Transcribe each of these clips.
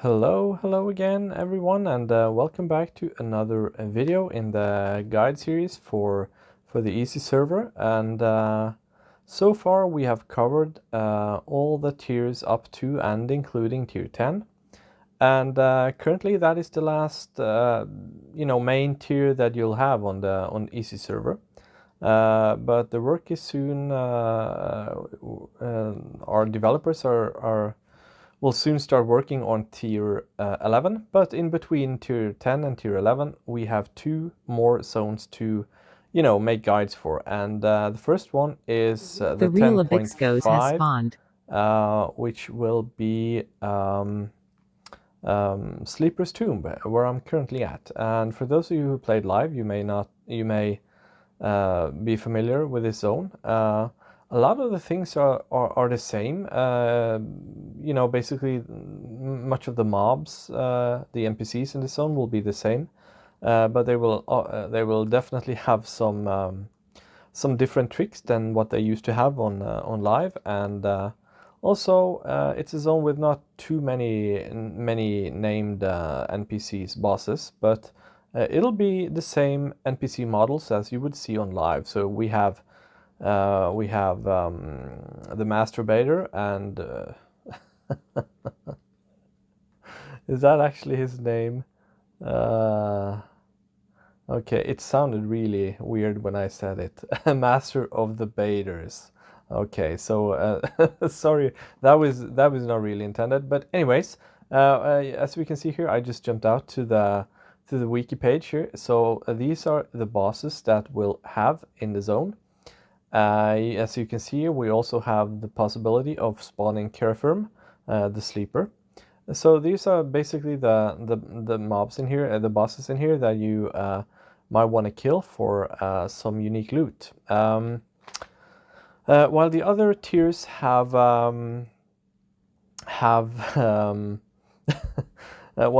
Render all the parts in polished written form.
Hello again, everyone, and welcome back to another video in the guide series for the EZServer. And so far we have covered all the tiers up to and including tier 10. And currently that is the last, main tier that you'll have on EZServer. But the work is soon. Our developers will soon start working on tier 11, but in between tier 10 and tier 11 we have two more zones to make guides for, and the first one is the real Abixgos has 10.5, spawned. which will be Sleeper's Tomb, where I'm currently at. And for those of you who played live, you may be familiar with this zone. A lot of the things are the same. Basically, much of the mobs, the NPCs in this zone will be the same, but they will definitely have some different tricks than what they used to have on live. And also, it's a zone with not too many named NPCs, bosses, but it'll be the same NPC models as you would see on live. So we have the masturbator, and is that actually his name? Okay, it sounded really weird when I said it. Master of the baiters. Okay, so sorry, that was not really intended. But anyways, as we can see here, I just jumped out to the wiki page here. So these are the bosses that we'll have in the zone. As you can see, we also have the possibility of spawning Kerfirm, the sleeper. So these are basically the mobs in here, the bosses in here that you might want to kill for some unique loot. While the other tiers have while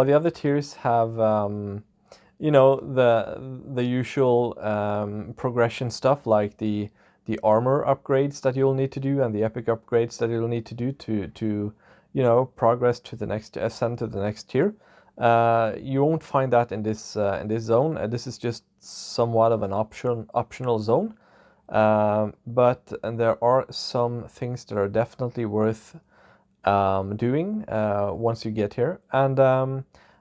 the other tiers have the usual progression stuff, like the armor upgrades that you'll need to do and the epic upgrades that you'll need to do to progress to the next, ascend to the next tier. You won't find that in this zone. This is just somewhat of an optional zone, but there are some things that are definitely worth doing once you get here. And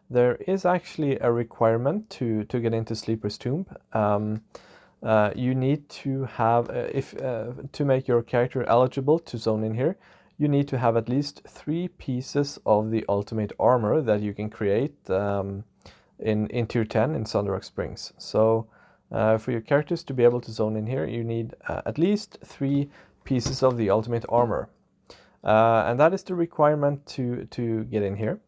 there is actually a requirement to get into Sleeper's Tomb. You need to have, to make your character eligible to zone in here, you need to have at least 3 pieces of the ultimate armor that you can create in tier 10 in Sunderock Springs. So for your characters to be able to zone in here, you need at least 3 pieces of the ultimate armor. And that is the requirement to get in here.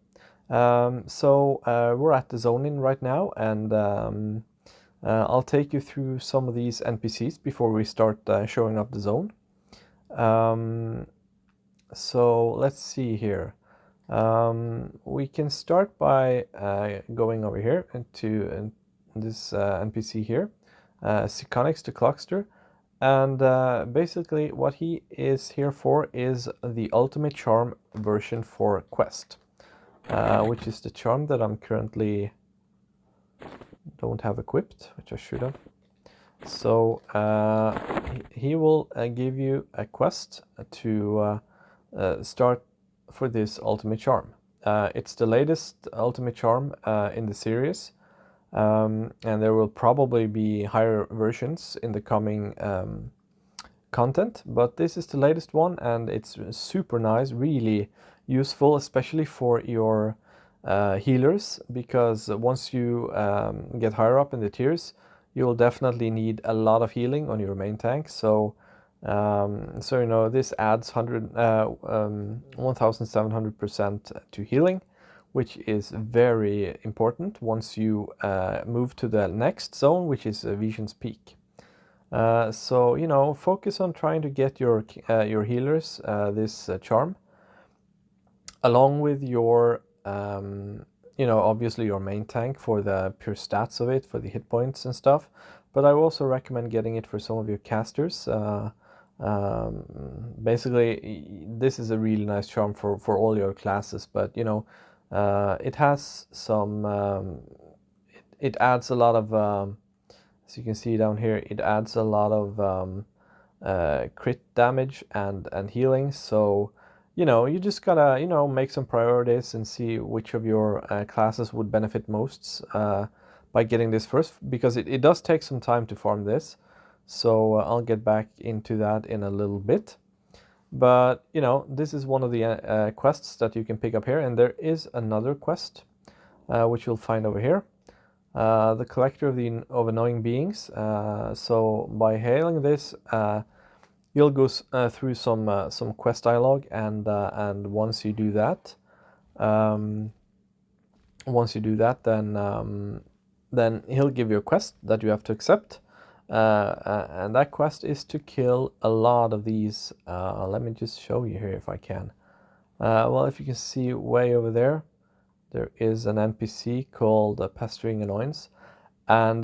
So we're at the zone in right now, and I'll take you through some of these NPCs before we start showing up the zone. So let's see here. We can start by going over here into this NPC here, Syconix the Clockster. And basically what he is here for is the Ultimate Charm version 4 quest, which is the charm that I'm currently don't have equipped, which I should have. So he will give you a quest to start for this Ultimate Charm. It's the latest Ultimate Charm in the series, and there will probably be higher versions in the coming content, but this is the latest one, and it's super nice, really useful, especially for your healers, because once you get higher up in the tiers, you'll definitely need a lot of healing on your main tank. So this adds 1700% to healing, which is very important once you move to the next zone, which is Vision's Peak. So focus on trying to get your healers this charm, along with your obviously your main tank for the pure stats of it, for the hit points and stuff. But I also recommend getting it for some of your casters. Basically, this is a really nice charm for all your classes, but It has some, it adds a lot of, as you can see down here, it adds a lot of crit damage and healing. So, you just gotta, make some priorities and see which of your classes would benefit most by getting this first, because it does take some time to farm this. So I'll get back into that in a little bit. But, this is one of the quests that you can pick up here. And there is another quest, which you'll find over here. The Collector of Annoying Beings. So by hailing this, you'll go through some quest dialogue, and once you do that, then he'll give you a quest that you have to accept, and that quest is to kill a lot of these. Let me just show you here if I can. Well, if you can see way over there, there is an NPC called Pestering Annoyance, and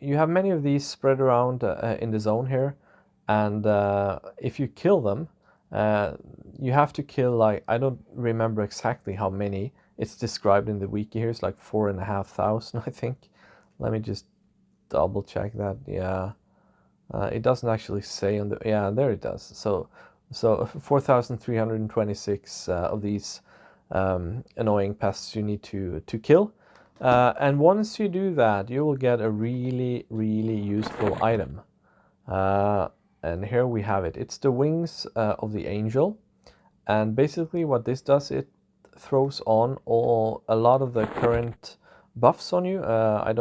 you have many of these spread around in the zone here. And if you kill them, you have to kill, like, I don't remember exactly how many. It's described in the wiki here. It's like 4,500, I think. Let me just double check that. Yeah, it doesn't actually say on the. Yeah, there it does. So 4,326 of these annoying pests you need to kill. And once you do that, you will get a really, really useful item. And here we have it. It's the Wings of the Angel. And basically what this does, it throws on a lot of the current buffs on you. I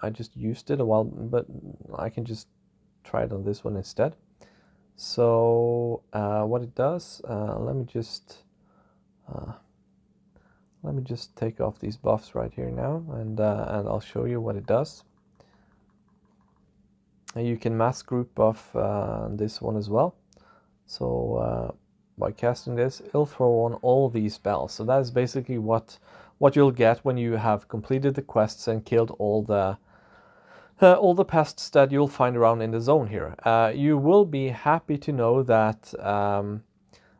just used it a while, but I can just try it on this one instead. So what it does, let me just take off these buffs right here now, and I'll show you what it does. You can mass group buff this one as well. So by casting this, it'll throw on all these spells. So that is basically what you'll get when you have completed the quests and killed all the pests that you'll find around in the zone here. You will be happy to know that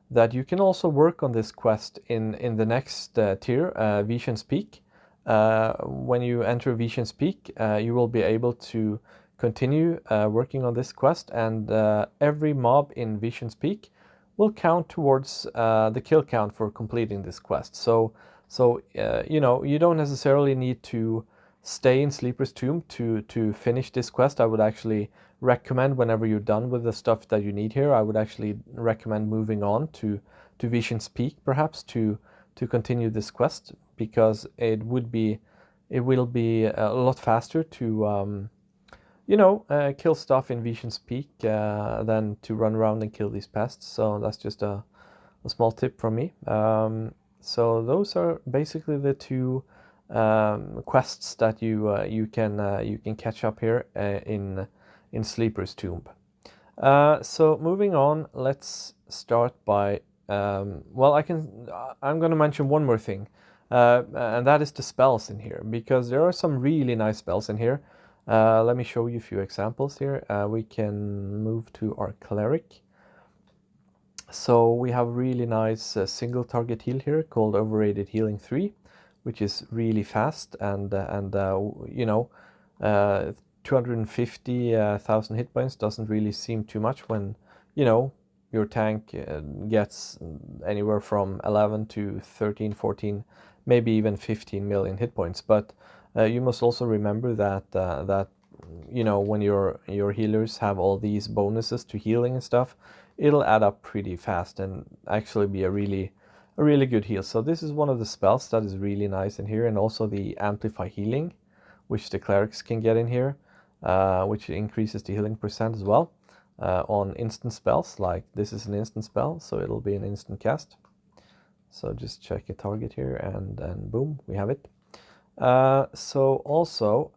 that you can also work on this quest in the next tier, Vision's Peak. When you enter Vision's Peak, you will be able to continue working on this quest, and every mob in Vision's Peak will count towards the kill count for completing this quest. So you don't necessarily need to stay in Sleeper's Tomb to finish this quest. I would actually recommend, whenever you're done with the stuff that you need here, I would actually recommend moving on to Vision's Peak, perhaps, to continue this quest, because it will be a lot faster to kill stuff in Vision's Peak than to run around and kill these pests. So that's just a small tip from me. So those are basically the two quests that you can catch up here in Sleeper's Tomb. So moving on, let's start by I'm going to mention one more thing, and that is the spells in here, because there are some really nice spells in here. Let me show you a few examples here. We can move to our Cleric. So we have really nice single target heal here called Overrated Healing 3, which is really fast, and 250,000 hit points doesn't really seem too much when your tank gets anywhere from 11 to 13, 14, maybe even 15 million hit points. But you must also remember that when your healers have all these bonuses to healing and stuff, it'll add up pretty fast and actually be a really good heal. So this is one of the spells that is really nice in here, and also the Amplify Healing, which the clerics can get in here, which increases the healing percent as well on instant spells. Like this is an instant spell, so it'll be an instant cast. So just check a target here, and then boom, we have it. So also,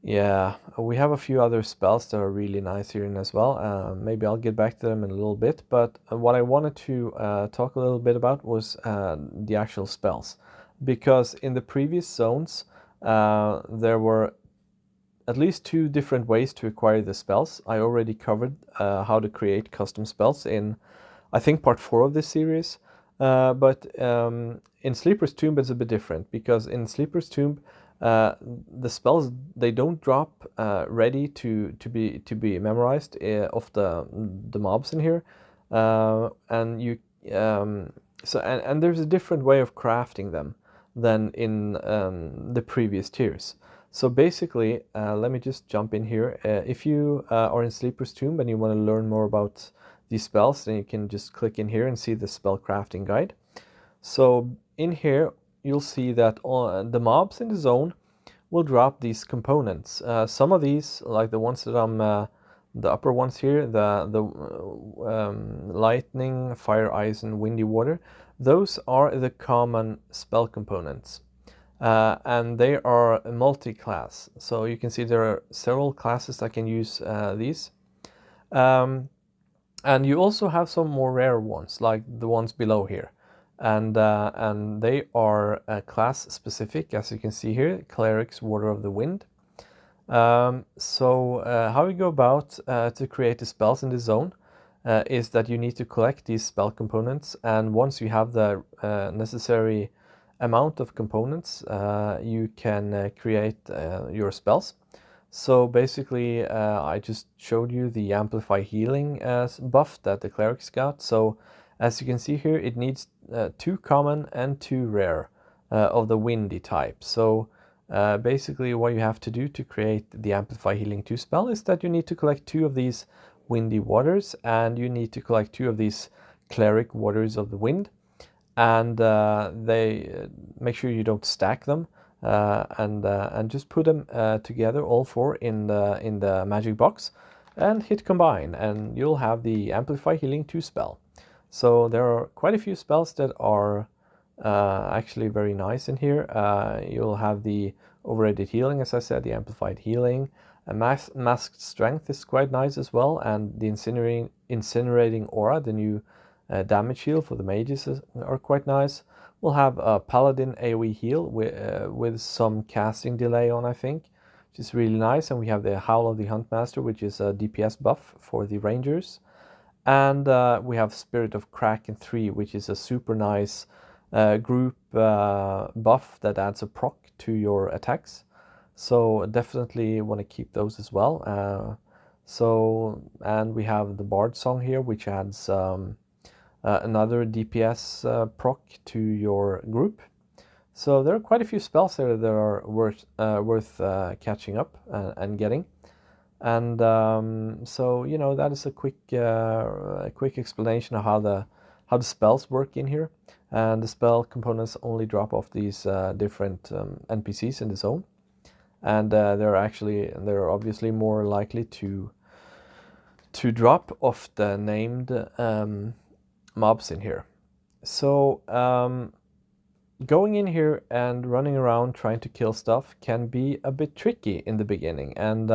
yeah, we have a few other spells that are really nice here as well. Maybe I'll get back to them in a little bit, but what I wanted to talk a little bit about was the actual spells, because in the previous zones there were at least two different ways to acquire the spells. I already covered how to create custom spells in, I think, part 4 of this series. But in Sleeper's Tomb it's a bit different, because in Sleeper's Tomb the spells, they don't drop ready to be memorized of the mobs in here, and you and there's a different way of crafting them than in the previous tiers. So basically, let me just jump in here. If you are in Sleeper's Tomb and you want to learn more about these spells, then you can just click in here and see the spell crafting guide. So in here, you'll see that the mobs in the zone will drop these components. Some of these, like the ones that I'm, the upper ones here, the lightning, fire, ice, and windy water, those are the common spell components. And they are multi-class. So you can see there are several classes that can use these. And you also have some more rare ones, like the ones below here. And they are class specific, as you can see here, Cleric's Water of the Wind. So how we go about to create the spells in the zone is that you need to collect these spell components, and once you have the necessary amount of components, you can create your spells. So basically, I just showed you the Amplify Healing buff that the Clerics got. So as you can see here, it needs 2 common and 2 rare of the windy type. So basically what you have to do to create the Amplify Healing 2 spell is that you need to collect 2 of these windy waters, and you need to collect 2 of these Cleric Waters of the Wind. And they make sure you don't stack them. And just put them together, all 4 in the magic box, and hit combine, and you'll have the Amplify Healing 2 spell. So there are quite a few spells that are actually very nice in here. You'll have the Overrated Healing, as I said, the Amplified Healing. Masked Strength is quite nice as well, and the Incinerating Aura, the new damage heal for the mages, are quite nice. We'll have a Paladin AoE heal with some casting delay on, I think, which is really nice. And we have the Howl of the Huntmaster, which is a DPS buff for the Rangers. And we have Spirit of Kraken 3, which is a super nice group buff that adds a proc to your attacks. So definitely want to keep those as well. And we have the Bard Song here, which adds another DPS proc to your group. So there are quite a few spells there that are worth catching up and getting. And so that is a quick explanation of how the spells work in here. And the spell components only drop off these different NPCs in the zone, and they're obviously more likely to drop off the named mobs in here. So going in here and running around trying to kill stuff can be a bit tricky in the beginning, and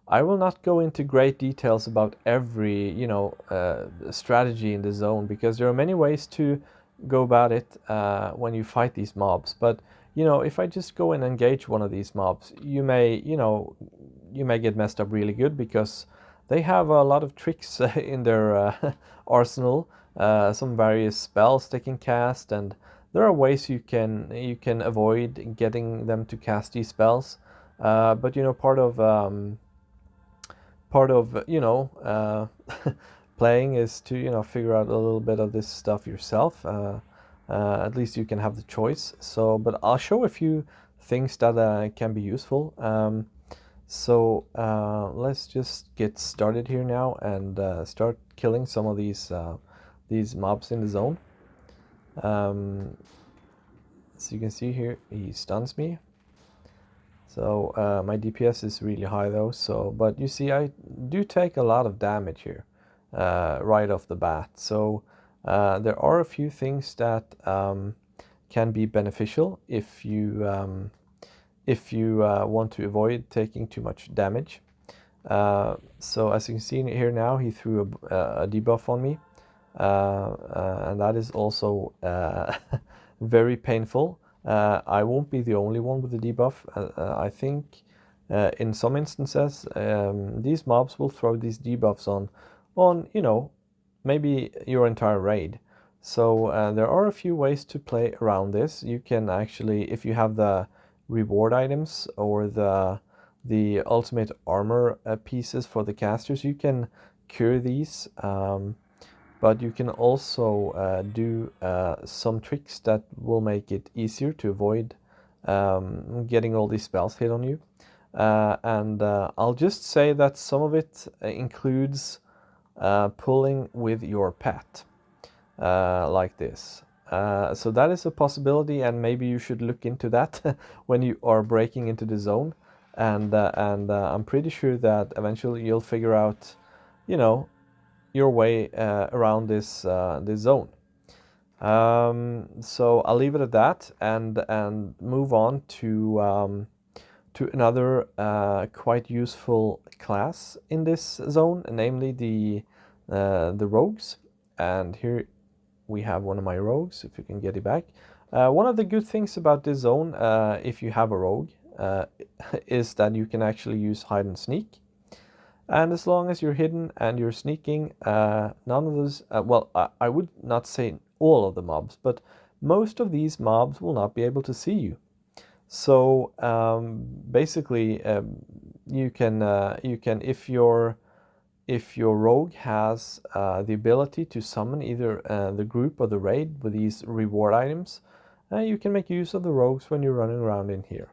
I will not go into great details about every strategy in the zone, because there are many ways to go about it when you fight these mobs. But if I just go and engage one of these mobs, you may get messed up really good, because they have a lot of tricks in their arsenal, some various spells they can cast, and there are ways you can avoid getting them to cast these spells. But part of playing is to figure out a little bit of this stuff yourself. At least you can have the choice. So, but I'll show a few things that can be useful. So let's just get started here now and start killing some of these mobs in the zone. As you can see here, he stuns me. So my DPS is really high though. But you see, I do take a lot of damage here right off the bat. So there are a few things that can be beneficial if you want to avoid taking too much damage. So as you can see here now, he threw a debuff on me, and that is also very painful. I won't be the only one with the debuff. I think in some instances these mobs will throw these debuffs on maybe your entire raid. So there are a few ways to play around this. You can actually, if you have the reward items or the ultimate armor pieces for the casters, you can cure these. But you can also do some tricks that will make it easier to avoid getting all these spells hit on you. And I'll just say that some of it includes pulling with your pet, like this. So that is a possibility, and maybe you should look into that when you are breaking into the zone. And I'm pretty sure that eventually you'll figure out, you know, your way around this zone. So I'll leave it at that and move on to another quite useful class in this zone, namely the rogues. And here we have one of my rogues, if you can get it back. One of the good things about this zone, if you have a rogue, is that you can actually use hide and sneak. And as long as you're hidden and you're sneaking, none of those, well, I would not say all of the mobs, but most of these mobs will not be able to see you. So basically, you can if your rogue has the ability to summon either the group or the raid with these reward items, you can make use of the rogues when you're running around in here.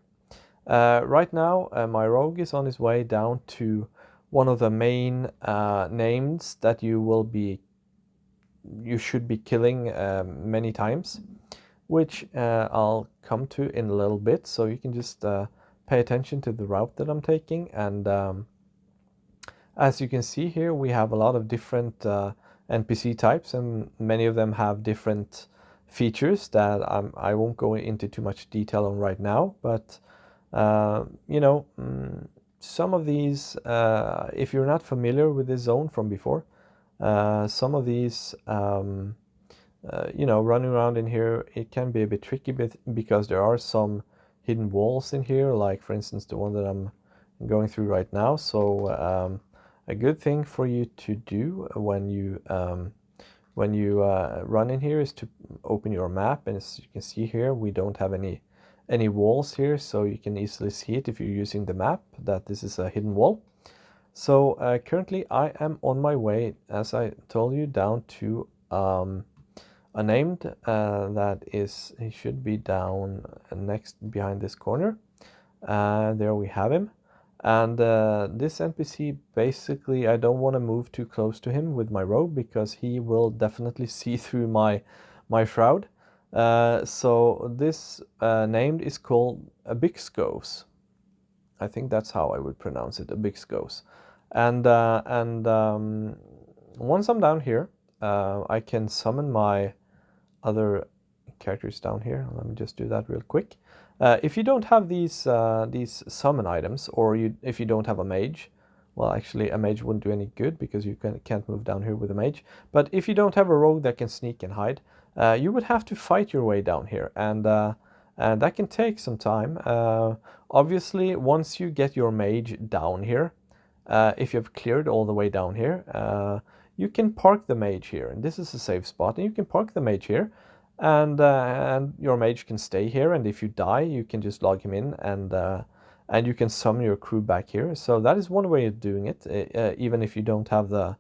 Right now, my rogue is on his way down to one of the main names that you should be killing many times, which I'll come to in a little bit. So you can just pay attention to the route that I'm taking. And as you can see here, we have a lot of different NPC types, and many of them have different features that I won't go into too much detail on right now. But you know, some of these, if you're not familiar with this zone from before, some of these, you know, running around in here, it can be a bit tricky because there are some hidden walls in here, like for instance the one that I'm going through right now. So a good thing for you to do when you run in here is to open your map, and as you can see here, we don't have any walls here, so you can easily see it if you're using the map that this is a hidden wall. So currently I am on my way, as I told you, down to a named that is, he should be down next behind this corner. There we have him. And this NPC, basically, I don't want to move too close to him with my robe because he will definitely see through my shroud. So this named is called Abixgos. I think that's how I would pronounce it, Abixgos. And once I'm down here, I can summon my other characters down here. Let me just do that real quick. If you don't have these summon items, or if you don't have a mage, well, actually a mage wouldn't do any good because you can't move down here with a mage. But if you don't have a rogue that can sneak and hide, you would have to fight your way down here, and that can take some time. Obviously, once you get your mage down here, if you've cleared all the way down here, you can park the mage here, and this is a safe spot, and you can park the mage here, and your mage can stay here, and if you die, you can just log him in, and you can summon your crew back here. So that is one way of doing it, even if you don't have the,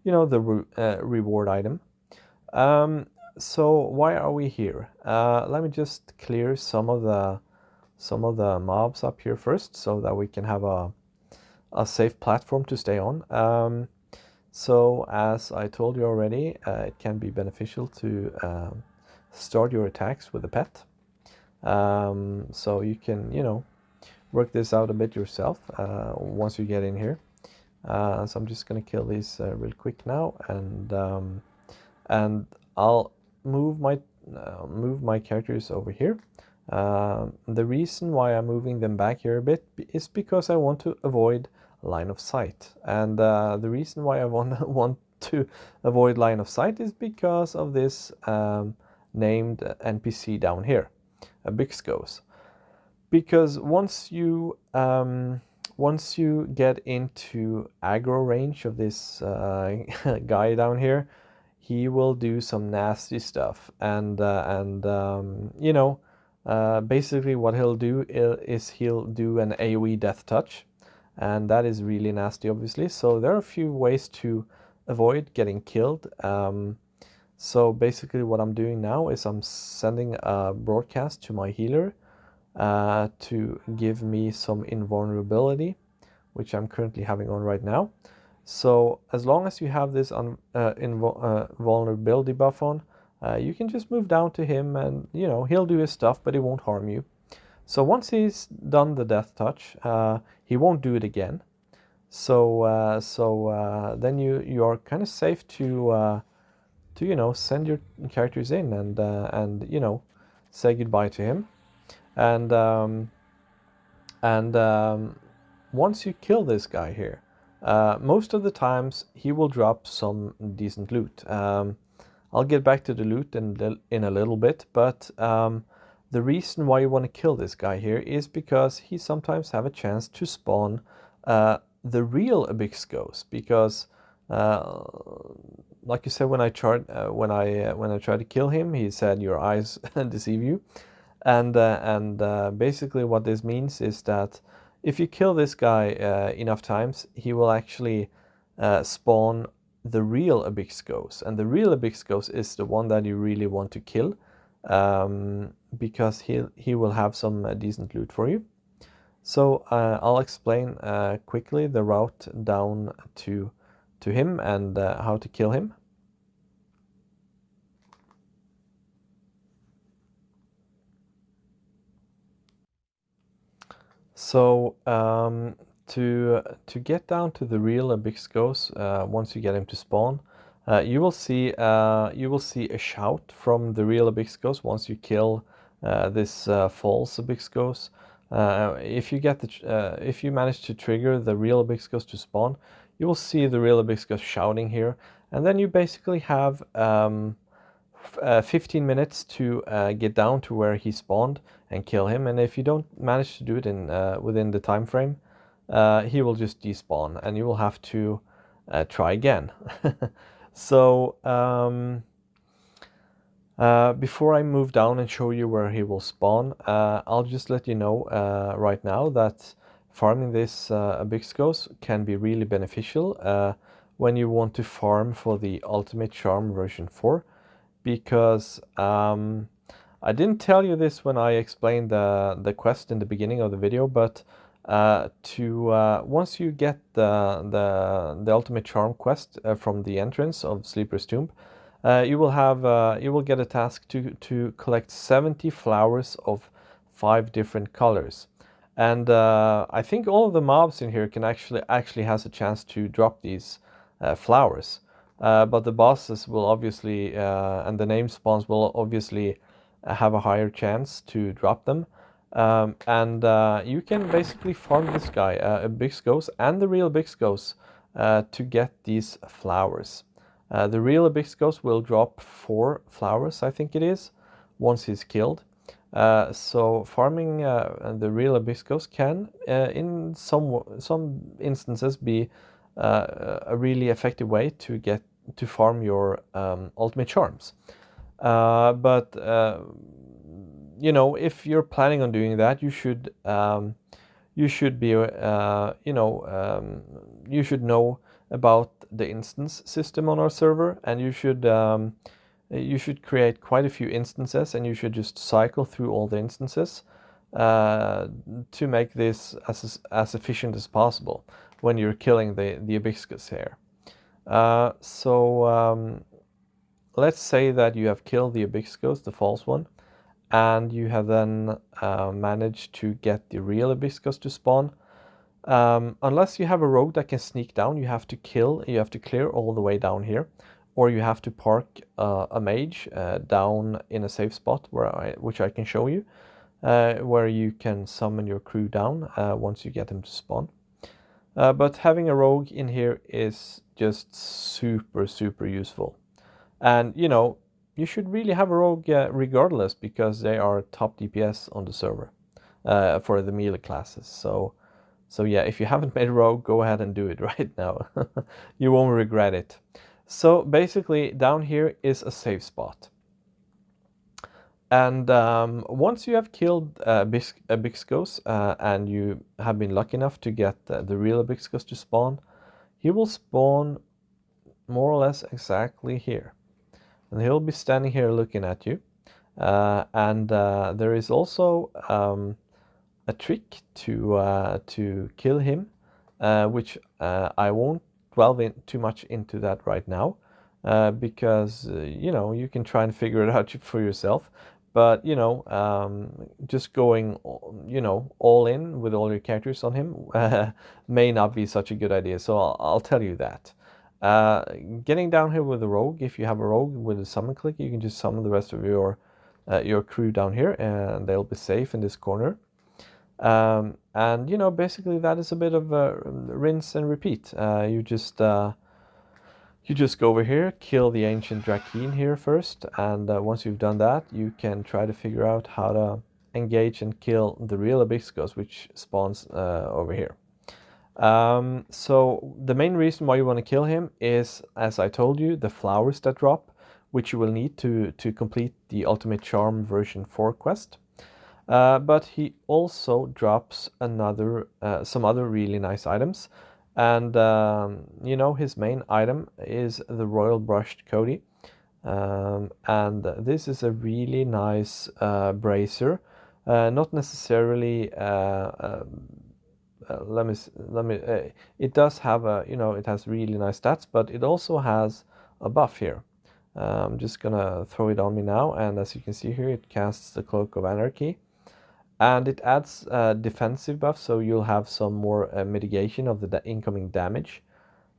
you know, the reward item. So why are we here? Let me just clear some of the mobs up here first, so that we can have a safe platform to stay on. So as I told you already, it can be beneficial to start your attacks with a pet. So you can, you know, work this out a bit yourself once you get in here. So I'm just gonna kill these real quick now, and I'll move my characters over here. The reason why I'm moving them back here a bit is because I want to avoid line of sight, and the reason why I want to avoid line of sight is because of this named NPC down here, Abixgos. Because once you get into aggro range of this guy down here, he will do some nasty stuff, and you know, basically what he'll do is he'll do an AoE death touch, and that is really nasty, obviously. So there are a few ways to avoid getting killed. So basically what I'm doing now is I'm sending a broadcast to my healer to give me some invulnerability, which I'm currently having on right now. So as long as you have this vulnerability buff on, you can just move down to him, and you know, he'll do his stuff, but he won't harm you. So once he's done the death touch, he won't do it again. So then you are kind of safe to you know, send your characters in and you know, say goodbye to him. And once you kill this guy here, most of the times he will drop some decent loot. I'll get back to the loot in a little bit, but the reason why you want to kill this guy here is because he sometimes have a chance to spawn the real Abyss Ghost, because like you said, when I tried to kill him, he said your eyes deceive you. And basically what this means is that if you kill this guy enough times, he will actually spawn the real Abyss Ghost. And the real Abyss Ghost is the one that you really want to kill, because he will have some decent loot for you. So I'll explain quickly the route down to him and how to kill him. So to get down to the real Abyss Ghost, once you get him to spawn, you will see a shout from the real Abyss Ghost once you kill this false Abyss Ghost. If you manage to trigger the real Abyss Ghost to spawn, you will see the real Abyss Ghost shouting here, and then you basically have 15 minutes to get down to where he spawned and kill him. And if you don't manage to do it in within the time frame, he will just despawn, and you will have to try again. So before I move down and show you where he will spawn, I'll just let you know right now that farming this Abyss Ghost can be really beneficial when you want to farm for the Ultimate Charm version 4, because I didn't tell you this when I explained the quest in the beginning of the video, but once you get the Ultimate Charm quest from the entrance of Sleeper's Tomb, you will get a task to collect 70 flowers of 5 different colors, and I think all of the mobs in here can actually has a chance to drop these flowers. But the bosses will obviously, and the name spawns will obviously have a higher chance to drop them. And you can basically farm this guy, Abyss Ghost and the real Abyss Ghost, to get these flowers. The real Abyss Ghost will drop 4 flowers, I think it is, once he's killed. So farming the real Abyss Ghost can, in some instances, be a really effective way to farm your ultimate charms. But you know, if you're planning on doing that, you should be you should know about the instance system on our server, and you should create quite a few instances, and you should just cycle through all the instances to make this as efficient as possible when you're killing the hibiscus here. Let's say that you have killed the hibiscus, the false one, and you have then managed to get the real hibiscus to spawn. Unless you have a rogue that can sneak down, you have to clear all the way down here, or you have to park a mage down in a safe spot which I can show you, where you can summon your crew down once you get them to spawn. But having a rogue in here is just super useful. And you know, you should really have a rogue regardless, because they are top DPS on the server for the melee classes. So yeah, if you haven't made a rogue, go ahead and do it right now. You won't regret it. So basically down here is a safe spot. And once you have killed Abixgos and you have been lucky enough to get the real Abixgos to spawn, he will spawn more or less exactly here. And he'll be standing here looking at you. And there is also a trick to kill him, which I won't delve in too much into that right now, because you know, you can try and figure it out for yourself. But you know, just going, you know, all in with all your characters on him may not be such a good idea. So I'll tell you that. Getting down here with a rogue, if you have a rogue with a summon click, you can just summon the rest of your crew down here, and they'll be safe in this corner. And you know, basically that is a bit of a rinse and repeat. You just go over here, kill the ancient Drakeen here first, and once you've done that, you can try to figure out how to engage and kill the real Abixgos, which spawns over here. So the main reason why you want to kill him is, as I told you, the flowers that drop, which you will need to complete the Ultimate Charm version 4 quest. But he also drops some other really nice items. And, you know, his main item is the Royal Brushed Coatee. And this is a really nice bracer. Not necessarily, it does have a, you know, it has really nice stats, but it also has a buff here. I'm just gonna throw it on me now, and as you can see here, it casts the Cloak of Anarchy. And it adds defensive buff, so you'll have some more mitigation of the incoming damage.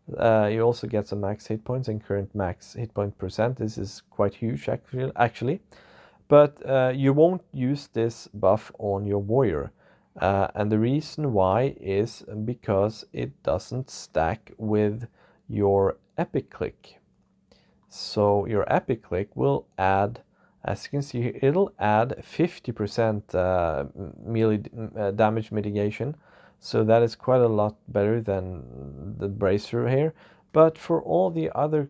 You also get some max hit points and current max hit point percent. This is quite huge actually. But you won't use this buff on your warrior. And the reason why is because it doesn't stack with your epic click. So your epic click will add, as you can see here, it'll add 50% melee damage mitigation. So that is quite a lot better than the bracer here. But for all the other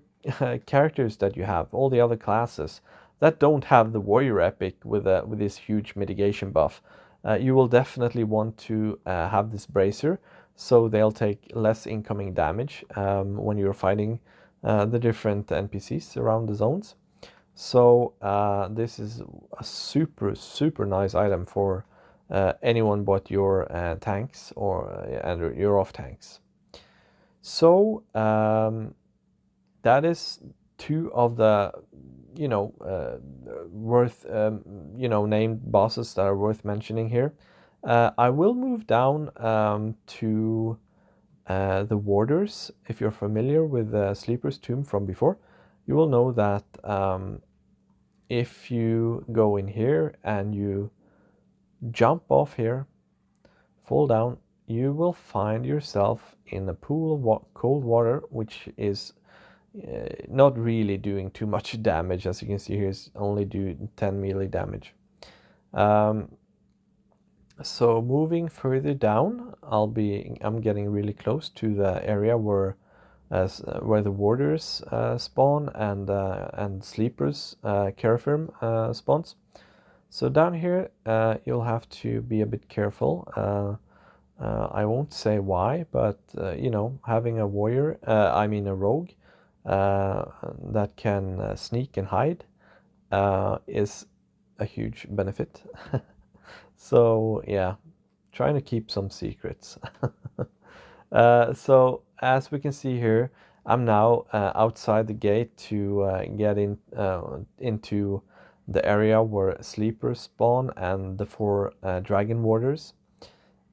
characters that you have, all the other classes that don't have the warrior epic with this huge mitigation buff, you will definitely want to have this bracer, so they'll take less incoming damage when you're fighting the different NPCs around the zones. So this is a super nice item for anyone but your tanks or and your off tanks. So that is two of the, you know, worth you know, named bosses that are worth mentioning here. I will move down to the warders. If you're familiar with Sleeper's Tomb from before, you will know that if you go in here and you jump off here, fall down, you will find yourself in a pool of cold water, which is not really doing too much damage. As you can see here, it's only doing 10 melee damage. So moving further down, I'm getting really close to the area where the warders spawn and sleepers Carafirm spawns. So down here you'll have to be a bit careful. I won't say why, but you know, having a warrior, I mean a rogue, that can sneak and hide is a huge benefit. So yeah, trying to keep some secrets. So as we can see here, I'm now outside the gate to get into the area where sleepers spawn and the 4 dragon warders.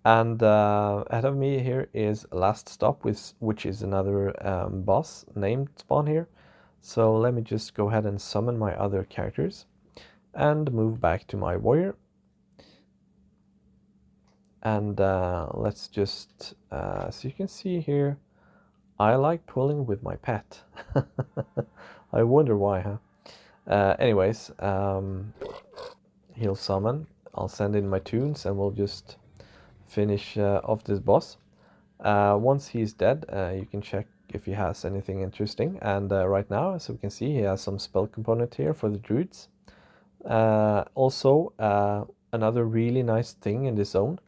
And ahead of me here is Last Stop, which is another boss named spawn here. So let me just go ahead and summon my other characters and move back to my warrior. And let's just, so you can see here, I like pulling with my pet. I wonder why, huh? Anyways, he'll summon. I'll send in my tunes and we'll just finish off this boss. Once he's dead, you can check if he has anything interesting. And right now, as we can see, he has some spell component here for the druids. Also, another really nice thing in this zone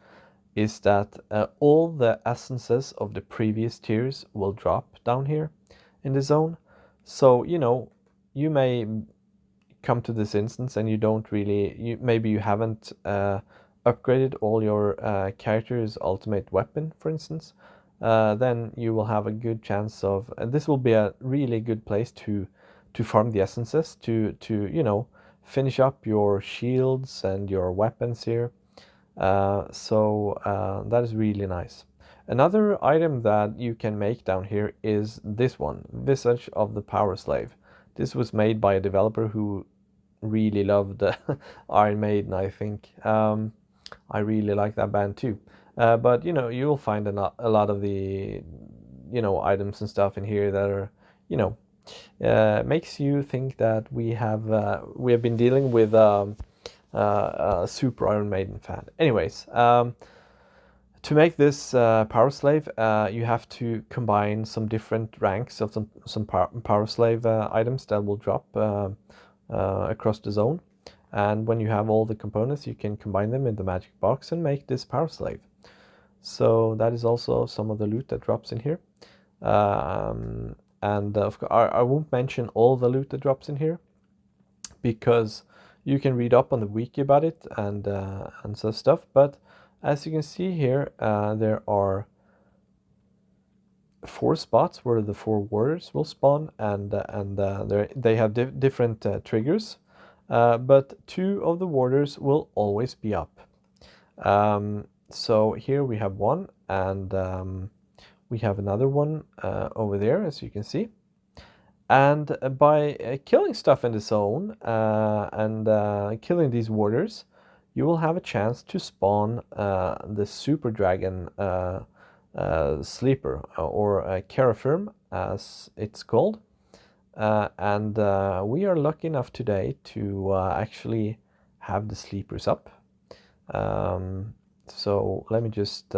is that all the essences of the previous tiers will drop down here in the zone. So, you know, you may come to this instance and you don't really, maybe you haven't upgraded all your character's ultimate weapon, for instance. Then you will have a good chance of, this will be a really good place to farm the essences to you know, finish up your shields and your weapons here. So that is really nice. Another item that you can make down here is this one, Visage of the Power Slave. This was made by a developer who really loved Iron Maiden, I think. I really like that band too. But you know, you'll find a lot of the, you know, items and stuff in here that are, you know, makes you think that we have been dealing with super Iron Maiden fan. Anyways, to make this Power Slave, you have to combine some different ranks of some Power Slave items that will drop across the zone. And when you have all the components, you can combine them in the magic box and make this Power Slave. So that is also some of the loot that drops in here. And of course, I won't mention all the loot that drops in here, because you can read up on the wiki about it and so stuff. But as you can see here, there are 4 spots where the 4 warriors will spawn, and they have different triggers. But 2 of the warriors will always be up. So here we have one, and we have another one over there, as you can see. And by killing stuff in the zone and killing these warriors, you will have a chance to spawn the super dragon sleeper, or Carafirm as it's called. And we are lucky enough today to actually have the sleepers up. So let me just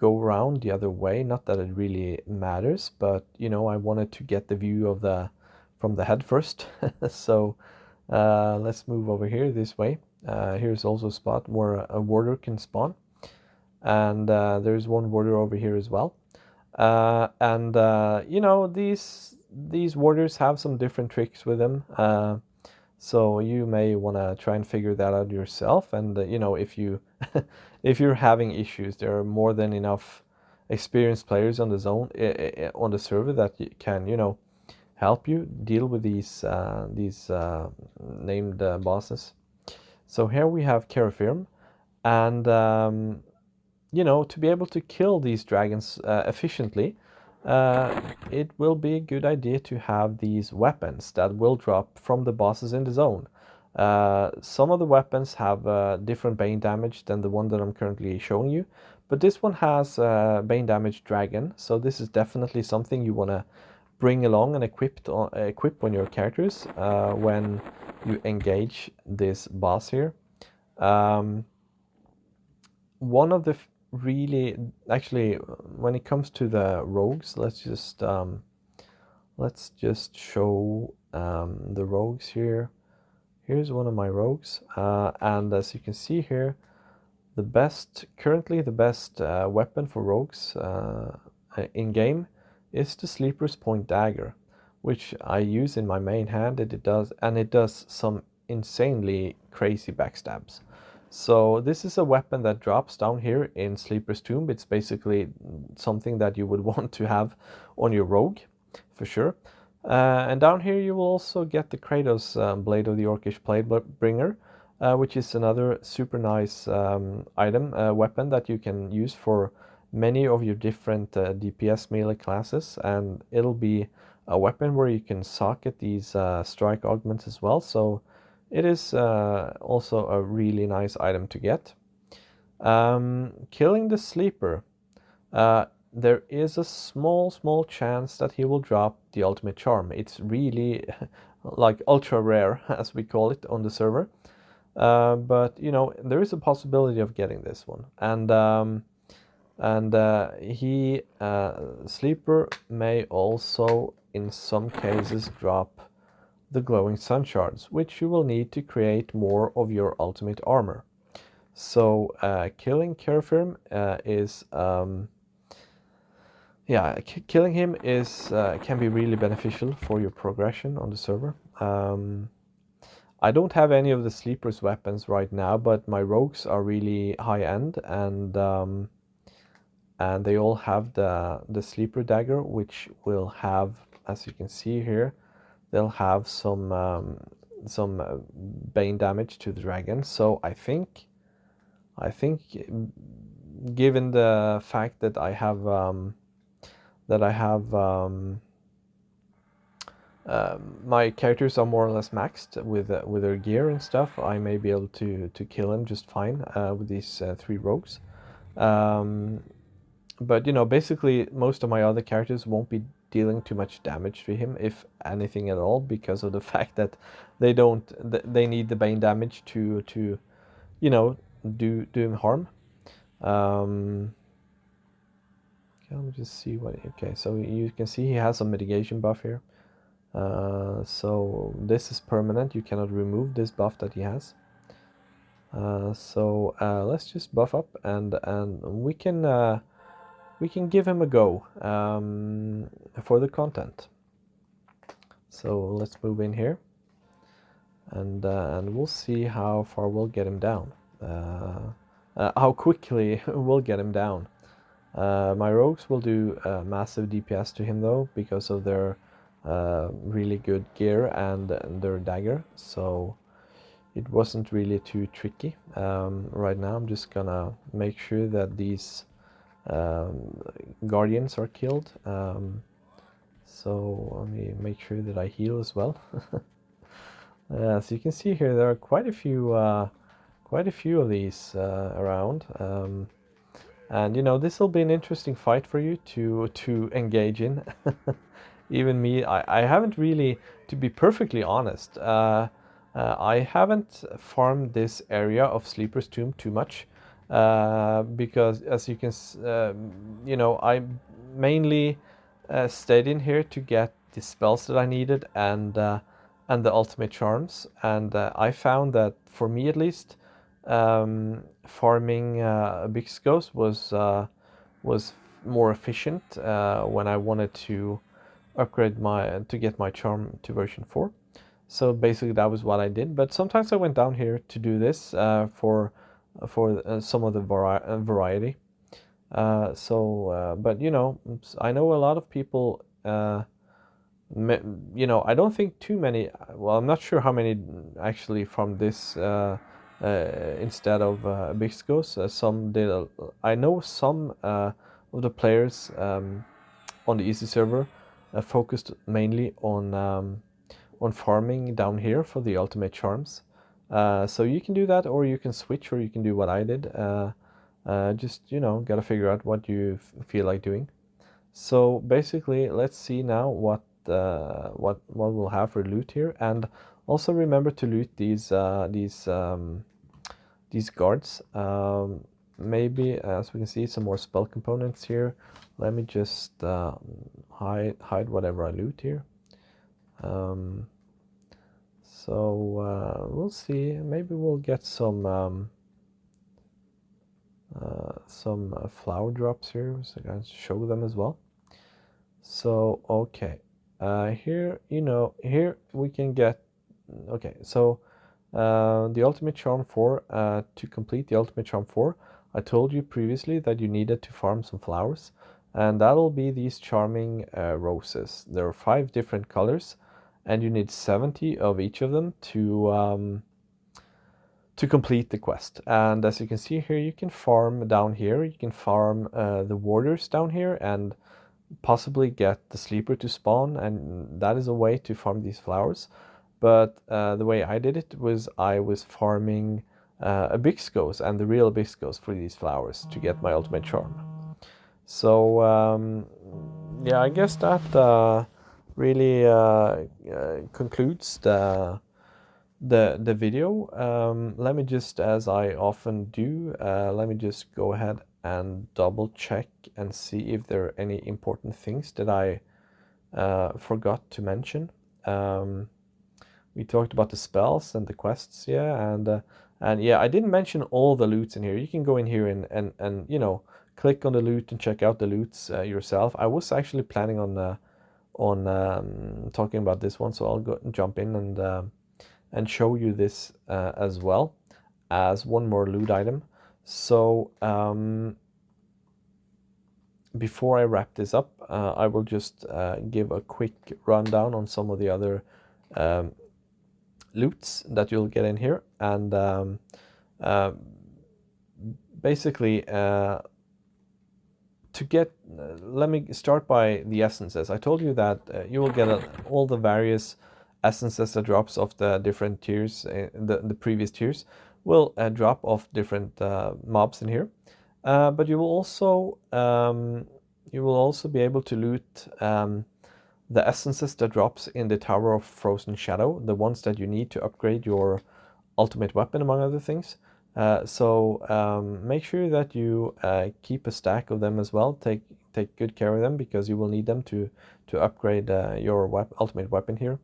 go around the other way. Not that it really matters, but you know, I wanted to get the view of from the head first. So let's move over here this way. Here's also a spot where a warrior can spawn, and there's one warrior over here as well. And you know, these warriors have some different tricks with them. So you may want to try and figure that out yourself. And you know, if you if you're having issues, there are more than enough experienced players on the zone on the server that can, you know, help you deal with these named bosses. So here we have Carafirm, and you know, to be able to kill these dragons efficiently, it will be a good idea to have these weapons that will drop from the bosses in the zone. Some of the weapons have different bane damage than the one that I'm currently showing you, but this one has bane damage dragon, so this is definitely something you want to bring along and equip on your characters when you engage this boss here. One of the really, actually, when it comes to the rogues, let's just show the rogues here. Here's one of my rogues, and as you can see here, currently the best weapon for rogues in game is the Sleeper's Point Dagger, which I use in my main hand, and it does some insanely crazy backstabs. So this is a weapon that drops down here in Sleeper's Tomb. It's basically something that you would want to have on your rogue, for sure. And down here you will also get the Kratos Blade of the Orcish Bladebringer, which is another super nice weapon that you can use for many of your different DPS melee classes, and it'll be a weapon where you can socket these strike augments as well. So it is also a really nice item to get. Killing the Sleeper. There is a small chance that he will drop the ultimate charm. It's really like ultra rare, as we call it on the server. But you know, there is a possibility of getting this one. And And Sleeper may also in some cases drop the glowing sun shards, which you will need to create more of your ultimate armor. So killing Kerafirm is killing him is can be really beneficial for your progression on the server. I don't have any of the Sleeper's weapons right now, but my rogues are really high end, and they all have the Sleeper dagger, which will have, as you can see here, they'll have some bane damage to the dragon. So I think given the fact that I have my characters are more or less maxed with their gear and stuff, I may be able to kill him just fine with these 3 rogues. But you know, basically most of my other characters won't be dealing too much damage to him, if anything at all, because of the fact that they don't they need the bane damage to you know, do him harm. Okay, let me just see what. Okay, so you can see he has some mitigation buff here. So this is permanent. You cannot remove this buff that he has. So let's just buff up, and we can give him a go for the content. So let's move in here, and we'll see how far we'll get him down. How quickly we'll get him down. My rogues will do massive DPS to him though, because of their really good gear and their dagger, so it wasn't really too tricky. Right now I'm just gonna make sure that these guardians are killed. So let me make sure that I heal as well. So you can see here there are quite a few of these around. And you know, this will be an interesting fight for you to engage in. Even me, I haven't really, to be perfectly honest, I haven't farmed this area of Sleeper's Tomb too much, because as you can, you know, I mainly stayed in here to get the spells that I needed, and the ultimate charms, and I found that for me at least, farming Big Scouse was more efficient when I wanted to upgrade to get my charm to version 4. So basically that was what I did, but sometimes I went down here to do this for some of the variety. But you know, I know a lot of people, you know, I don't think too many, well, I'm not sure how many actually from this instead of Big Scouse. Some did, I know some of the players on the EZServer focused mainly on farming down here for the ultimate charms. So you can do that, or you can switch, or you can do what I did. Just, you know, gotta figure out what you feel like doing. So basically, let's see now what we'll have for loot here, and also remember to loot these guards. Maybe, as we can see, some more spell components here. Let me just hide whatever I loot here. So we'll see. Maybe we'll get some flower drops here, so I can show them as well. So okay, here, you know, here we can get, okay, so the ultimate charm 4, to complete the ultimate charm 4, I told you previously that you needed to farm some flowers, and that'll be these charming roses. There are 5 different colors, and you need 70 of each of them to complete the quest. And as you can see here, you can farm down here, you can farm the warders down here, and possibly get the sleeper to spawn, and that is a way to farm these flowers. But the way I did it was I was farming a Big Scouse and the real Big Scouse for these flowers to get my ultimate charm. So yeah, I guess that really concludes the video. Let me just, as I often do, let me just go ahead and double check and see if there are any important things that I forgot to mention. We talked about the spells and the quests, yeah, and yeah, I didn't mention all the loots in here. You can go in here and you know, click on the loot and check out the loots yourself. I was actually planning on talking about this one, so I'll go jump in and show you this as well as one more loot item. So before I wrap this up, I will just give a quick rundown on some of the other loots that you'll get in here, and basically to get, let me start by the essences. I told you that you will get all the various essences that drops of the different tiers, the previous tiers will drop off different mobs in here, but you will also be able to loot the essences that drops in the Tower of Frozen Shadow, the ones that you need to upgrade your ultimate weapon, among other things. So make sure that you keep a stack of them as well. Take good care of them, because you will need them to upgrade your ultimate weapon here.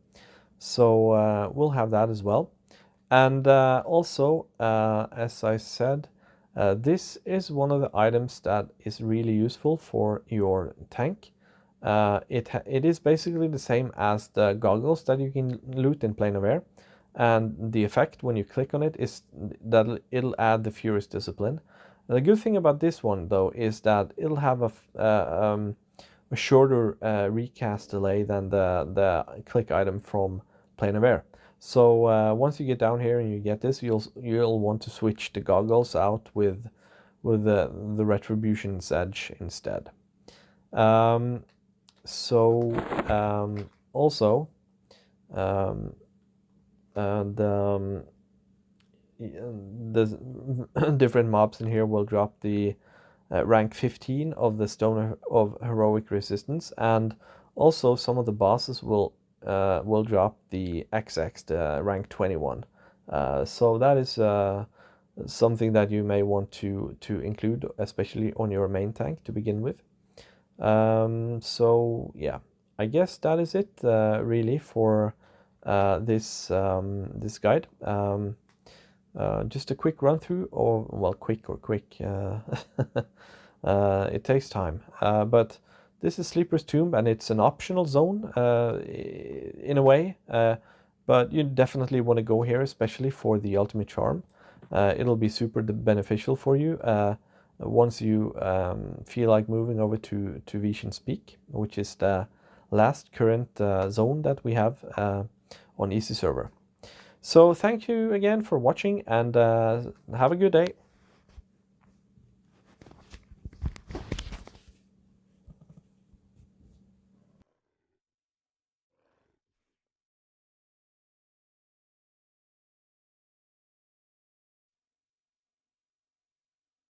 So we'll have that as well. And also, as I said, this is one of the items that is really useful for your tank. It is basically the same as the goggles that you can loot in Plane of Air. And the effect when you click on it is that it'll add the Furious Discipline. The good thing about this one, though, is that it'll have a shorter recast delay than the click item from Plane of Air. So once you get down here and you get this, you'll want to switch the goggles out with the Retribution's Edge instead. Also, the different mobs in here will drop the rank 15 of the Stone of Heroic Resistance, and also some of the bosses will drop the XX, the rank 21. So that is something that you may want to include, especially on your main tank to begin with. So yeah, I guess that is it really for this guide. Just a quick run through, or well, quick. It takes time, but this is Sleeper's Tomb, and it's an optional zone in a way, but you definitely want to go here, especially for the ultimate charm. It'll be super beneficial for you once you feel like moving over to Vision's Peak, which is the last current zone that we have on EZServer. So thank you again for watching, and have a good day.